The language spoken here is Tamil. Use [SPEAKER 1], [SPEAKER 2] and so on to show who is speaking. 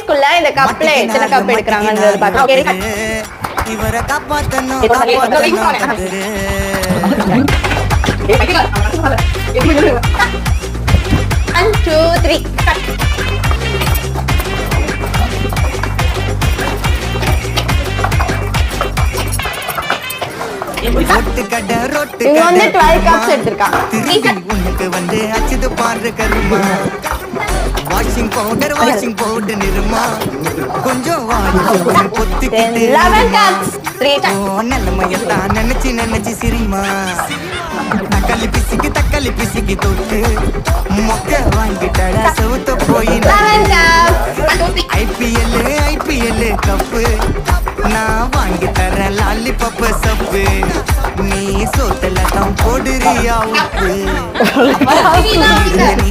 [SPEAKER 1] ஸ்கூல்ல இந்த கப்ல எத்தனை கப் எடுக்கறாங்கன்றது பாக்கலாம்.
[SPEAKER 2] இவரை காப்பாத்தணும்
[SPEAKER 1] 1 2 3 இங்க வந்து 12 கப்ஸ் எடுத்திருக்கான்.
[SPEAKER 2] உனக்கு வந்து அச்சுது பாரு கருமா வாஷிங் பவுடர் நிருமா கொஞ்சம் பொத்திக்கிட்டு
[SPEAKER 1] 11 கப்ஸ் 3
[SPEAKER 2] நல்லமையெல்லாம் நினைச்சு சிரிமா தக்காளி பிசிக்கு தொட்டு மொக்க வாங்கிட்டடா சவுத்த போய்
[SPEAKER 1] 11 கப்ஸ்
[SPEAKER 2] ஐபிஎல் கப்பு நான் வாங்கி தரேன் லாலிபப் சப்பு நீ சோத்துல தான் போடுறியா உப்பு நீ